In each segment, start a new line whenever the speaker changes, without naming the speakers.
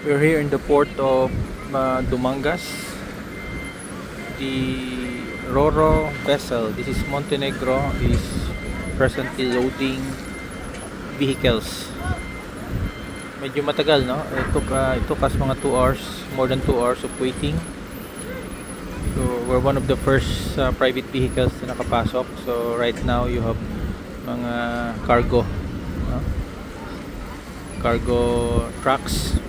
We're here in the port of Dumangas. The Roro vessel, this is Montenegro, is presently loading vehicles. Medyo matagal, no? It took us mga 2 hours, more than 2 hours of waiting. So we're one of the first private vehicles na nakapasok. So right now you have mga cargo, no? Cargo trucks.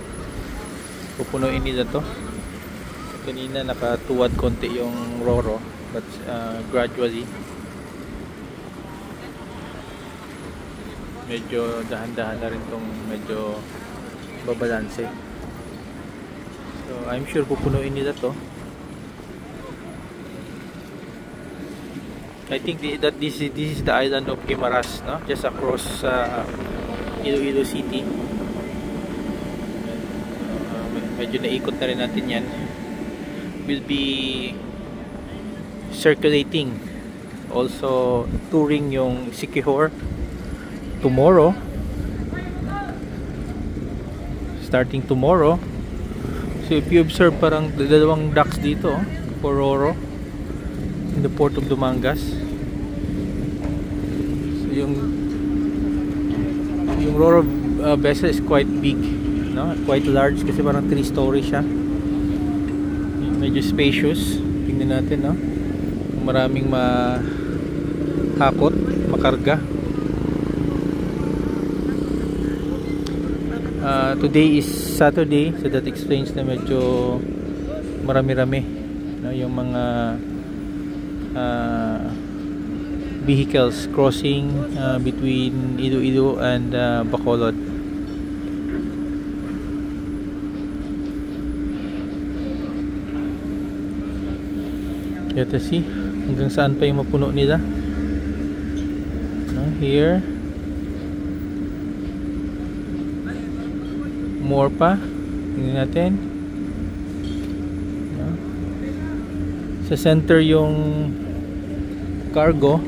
Pupunuin nila to. Kanina nakatuwad konti yung Roro, but gradually medyo dahan-dahan na rin tong medyo babalanse. So I'm sure pupunuin nila to. I think that this is the island of Guimaras, no? Just across Iloilo City. Medyo naikot na rin natin yan. We'll be circulating, also touring yung Siquijor tomorrow, starting tomorrow. So if you observe, parang dalawang docks dito for Roro in the port of Dumangas. So yung Roro vessel is quite big, no? Quite large kasi parang 3-story siya. Medyo spacious. Tingnan natin, no? Maraming mahakot, makarga. Today is Saturday, so that explains na medyo marami-rami, no? Yung mga vehicles crossing between Iloilo and Bacolod. Let us see hanggang saan pa yung mapuno nila. Here more pa. Tingnan natin. Sa center yung cargo.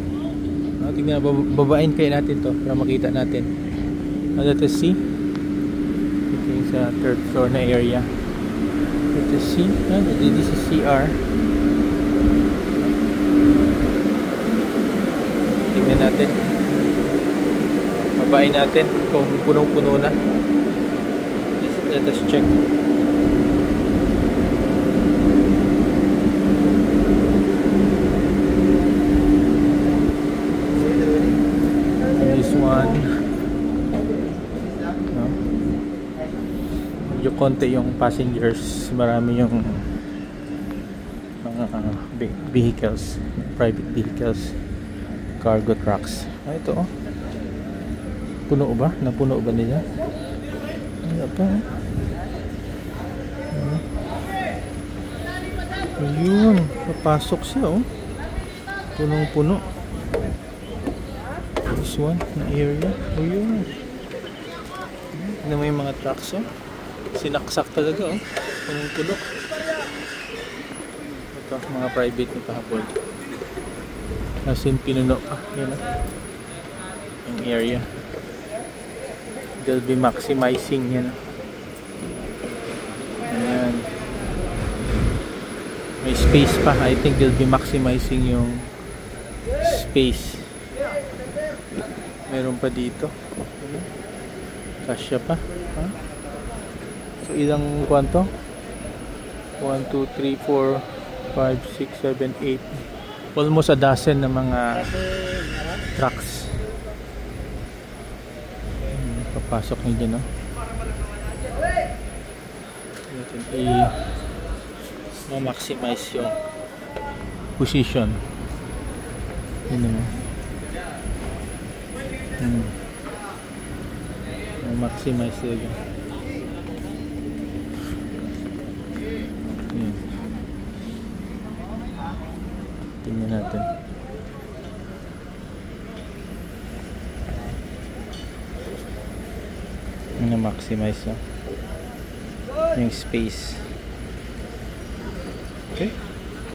Tingnan, babain kayo natin to para makita natin. Let us see. Ito yung sa 3rd floor na area. Let us see. This is CR. Tingnan natin. Babain natin kung punong-puno na. Let us check. This one. No? Medyo konti yung passengers. Marami yung mga vehicles, private vehicles, cargo trucks. Ito, puno ba? Napuno ba nila? Ano pa? Ayun, papasok siya, oh. Punong-puno. This one na area. Ayun. Tignan mo yung mga trucks, oh. Sinaksak talaga, oh. Punong-puno. Ito, mga private na pahabol. As in, pinuno pa. Yan, oh. Yung area. They'll be maximizing yan. Ayan. May space pa. I think they'll be maximizing yung space. Meron pa dito. Kasya pa. So ilang kwanto? 1, 2, 3, 4, 5, 6, 7, 8. Almost a dozen na mga trucks. Papasok nyo dyan, no? Natin i-maximize yung position. Yun naman. I-maximize talaga. Yun. Tingnan natin. Na-maximize yung space. Okay.